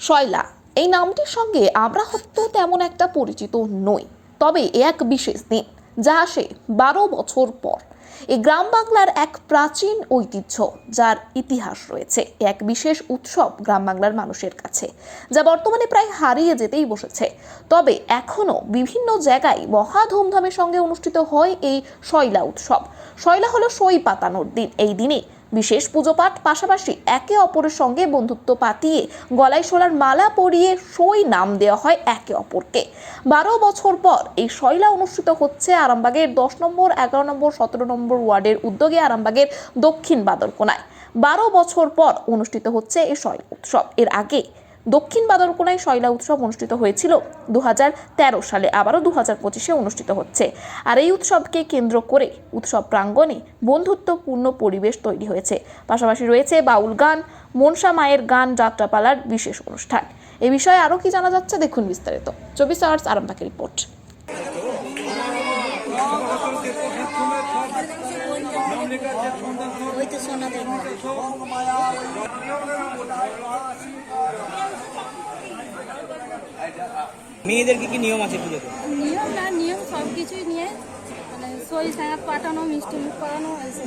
শয়লা এই নামটির সঙ্গে আমরা হয়তো তেমন একটা পরিচিত নই, তবে এক বিশেষ দিন যা আসে 12 বছর পর। এই গ্রাম বাংলার এক প্রাচীন ঐতিহ্য, যার ইতিহাস রয়েছে, এক বিশেষ উৎসব গ্রাম বাংলার মানুষের কাছে, যা বর্তমানে প্রায় হারিয়ে যেতেই বসেছে। তবে এখনো বিভিন্ন জায়গায় মহা ধুমধামের সঙ্গে অনুষ্ঠিত হয় এই শয়লা উৎসব। শয়লা হলো সই পাতানোর দিন। এই দিনে বিশেষ পুজো পাঠ, পাশাপাশি একে অপরের সঙ্গে বন্ধুত্ব পাতিয়ে গলায় শোলার মালা পরিয়ে সই নাম দেওয়া হয় একে অপরকে। 12 বছর পর এই শয়লা অনুষ্ঠিত হচ্ছে আরামবাগের 10 নম্বর, 11 নম্বর, 17 নম্বর ওয়ার্ডের উদ্যোগে আরামবাগের দক্ষিণ বাদরকোনায়। 12 বছর পর অনুষ্ঠিত হচ্ছে এই শয়লা উৎসব। এর আগে দক্ষিণ বাদরকোনায় শয়লা উৎসব অনুষ্ঠিত হয়েছিল 2013 সালে, আবারও 2025-এ অনুষ্ঠিত হচ্ছে। আর এই উৎসবকে কেন্দ্র করে উৎসব প্রাঙ্গণে বন্ধুত্বপূর্ণ পরিবেশ তৈরি হয়েছে। পাশাপাশি রয়েছে বাউল গান, মনসা মায়ের গান, যাত্রাপালার বিশেষ অনুষ্ঠান। এই বিষয়ে আরও কি জানা যাচ্ছে দেখুন বিস্তারিত। 24 আওয়ার্স আরামবাগের রিপোর্ট। মেয়েদের কি নিয়ম আছে পুজোতে? নিয়ম না নিয়ম সব কিছুই নিয়ে মানে সই সাঙ্গাত পাঠানো, মিষ্টি মুখ করানো এইসব।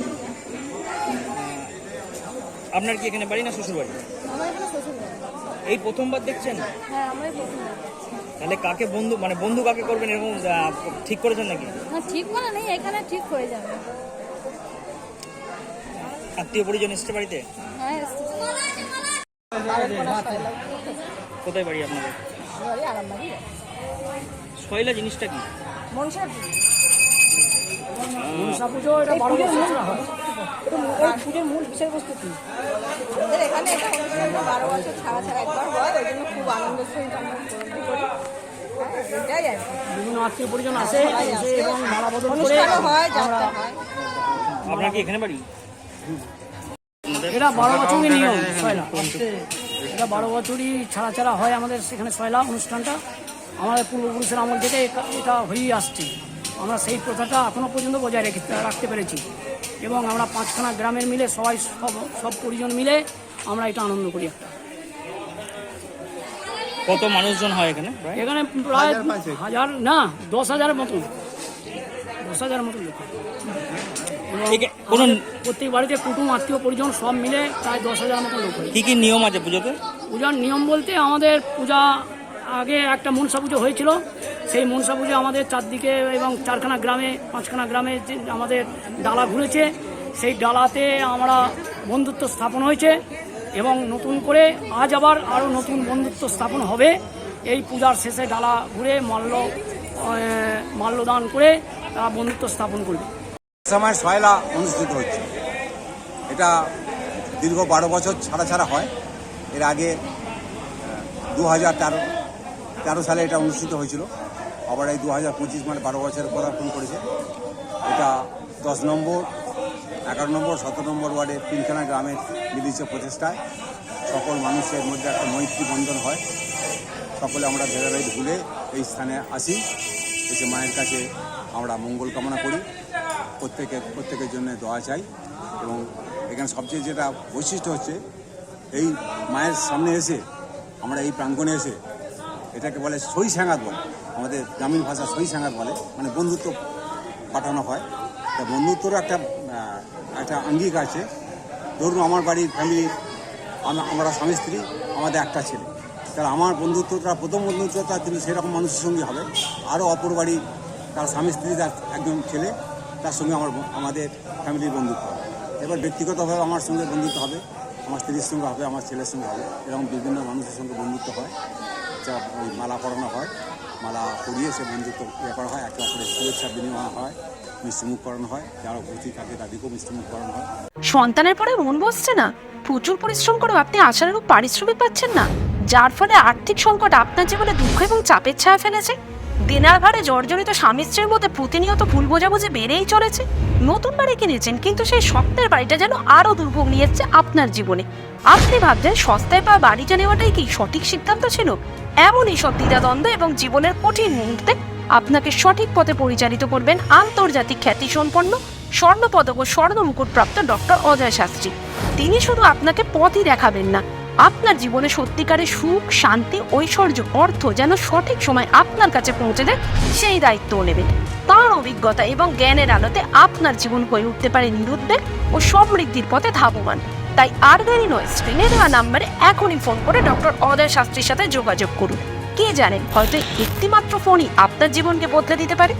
আপনার কি এখানে বাড়ি না শ্বশুর বাড়ি? আমার এখানে শ্বশুর বাড়ি। এই প্রথমবার দেখছেন? হ্যাঁ, আমরাই প্রথম। তাহলে কাকে বন্ধু মানে বন্ধু কাকে করবেন এরকম ঠিক করেছেন নাকি? না, ঠিক মানে নেই, এখানে ঠিক হয়ে যাবে। আত্মীয় পরিজন এসছে বাড়িতে? হ্যাঁ, এসছে। কোথায় বাড়ি আপনাদের? বাড়ি আরামবাগি। শয়লা জিনিসটা কি? মনসা মনসা পুজো এটা 12 বছর হয়। এই পুজোর মূল বিষয়বস্তু কি? আমাদের এখানে এটা অনুষ্ঠান 12 বছর ছাড়া ছাড়া একবার হয়, ওই জন্য খুব আনন্দের সহিত আমরা উপলব্ধি করি। এটাই আর কি। বিভিন্ন আত্মীয় পরিজন আসে এবং মালা বদল করে অনুষ্ঠানও হয়, যাত্রা হয়। আপনার কি এখানে বাড়ি? এটা 12 বছরের নিয়ম শয়লা। এটা 12 বছরই ছাড়া ছাড়া হয় আমাদের সেখানে শয়লা অনুষ্ঠানটা। আমাদের পূর্বপুরুষের আমল থেকে এটা হয়েই আসছে। আমরা সেই প্রথাটা এখনো পর্যন্ত বজায় রাখতে পেরেছি এবং আমরা 5খানা গ্রামের মিলে সবাই সব পরিজন মিলে আমরা এটা আনন্দ করি। কত মানুষজন হয় এখানে? এখানে প্রায় 1000 না 10,000 মতন, 10,000 মতন লোক। প্রত্যেক বাড়িতে কুটুম আত্মীয় পরিজন সব মিলে প্রায় 10,000 মতন লোক হয়। কি কি নিয়ম আছে পুজোতে? পূজার নিয়ম বলতে আমাদের পূজা আগে একটা মনসা পুজো হয়েছিল। সেই মনসা পুজো আমাদের চারদিকে এবং 4খানা গ্রামে 5খানা গ্রামে যে আমাদের ডালা ঘুরেছে, সেই ডালাতে আমরা বন্ধুত্ব স্থাপন হয়েছে এবং নতুন করে আজ আবার আরও নতুন বন্ধুত্ব স্থাপন হবে। এই পূজার শেষে ডালা ঘুরে মাল্যদান করে তারা বন্ধুত্ব স্থাপন করবে। সময় শয়লা অনুষ্ঠিত হচ্ছে। এটা দীর্ঘ 12 বছর ছাড়া ছাড়া হয়। এর আগে 2013 সালে এটা অনুষ্ঠিত হয়েছিল। আবার এই 2025 মানে 12 বছর পদার্পণ করেছে। এটা 10 নম্বর, 11 নম্বর, 17 নম্বর ওয়ার্ডে 3খানা গ্রামের মিলিত প্রচেষ্টায় সকল মানুষের মধ্যে একটা মৈত্রী বন্ধন হয়। সকলে আমরা ভেদাভেদ ভুলে এই স্থানে আসি, এসে মায়ের কাছে আমরা মঙ্গল কামনা করি, প্রত্যেকের জন্য দোয়া চাই। এবং এখানে সবচেয়ে যেটা বৈশিষ্ট্য হচ্ছে, এই মায়ের সামনে এসে আমরা এই প্রাঙ্গণে এসে এটাকে বলে সই সাঙ্গাত বলে, আমাদের গ্রামীণ ভাষা সই সাঙ্গাত বলে, মানে বন্ধুত্ব পাঠানো হয়। তা বন্ধুত্বরও একটা আঙ্গিক আছে। ধরুন আমার বাড়ির ফ্যামিলি, আমরা স্বামী স্ত্রী, আমাদের একটা ছেলে, তাহলে আমার বন্ধুত্বটা প্রথম বন্ধুত্বটা কিন্তু সেরকম মানুষের সঙ্গে হবে। আরও অপর বাড়ি তার স্বামী স্ত্রী, তার একজন ছেলে, তার সঙ্গে আমাদের ফ্যামিলির বন্ধুত্ব হবে। এবার ব্যক্তিগতভাবে আমার সঙ্গে বন্ধুত্ব হবে, আমার স্ত্রীর সঙ্গে হবে, আমার ছেলের সঙ্গে হবে। এরকম বিভিন্ন মানুষের সঙ্গে বন্ধুত্ব হয়। যা ওই মালা পরানো হয়, মালা পরিয়ে সে বন্ধুত্ব করা হয়, একে অপরের শুভেচ্ছা বিনিময় হয়, মিষ্টিমুখ করানো হয়। যারা উপস্থিত থাকে তাদেরকেও মিষ্টিমুখ করানো হয়। সন্তানের পরে মন বসছে না, প্রচুর পরিশ্রম করেও আপনি আশানুরূপ পারিশ্রমিক পাচ্ছেন না, যার ফলে আর্থিক সংকট আপনার জীবনে দুঃখ এবং চাপের ছায়া ফেলেছে। দিনার ভারে জর্জরিত স্বামী স্ত্রীর মধ্যে প্রতিনিয়ত ভুল বোঝাবুঝি বেড়েই চলেছে। নতুন বাড়ি কিনেছেন, কিন্তু সেই স্বপ্নের বাড়িটা যেন আরও দুর্ভোগ নিয়ে এসছে আপনার জীবনে। আপনি ভাবছেন সস্তায় পাওয়া বাড়িটা নেওয়াটাই কি সঠিক সিদ্ধান্ত ছিল? এমনই সব দ্বিধাদ্বন্দ্ব এবং জীবনের কঠিন মুহূর্তে আপনাকে সঠিক পথে পরিচালিত করবেন আন্তর্জাতিক খ্যাতিসম্পন্ন স্বর্ণপদক ও স্বর্ণ মুকুটপ্রাপ্ত ডক্টর অজয় শাস্ত্রী। তিনি শুধু আপনাকে পথই দেখাবেন না, আপনার জীবনে সত্যিকারের সুখ, শান্তি, ঐশ্বর্য, অর্থ যেন সঠিক সময় আপনার কাছে পৌঁছে দেয়, সেই দায়িত্বও নেবেন। তার অভিজ্ঞতা এবং জ্ঞানের আলোতে আপনার জীবন হয়ে উঠতে পারে নিরুদ্বেগ ও সমৃদ্ধির পথে ধাবমান। তাই আর দেরি নয়, স্ক্রিনে দেওয়া নাম্বারে এখনই ফোন করে ডক্টর অজয় শাস্ত্রীর সাথে যোগাযোগ করুন। কে জানেন, হয়তো একটিমাত্র ফোনই আপনার জীবনকে বদলে দিতে পারে।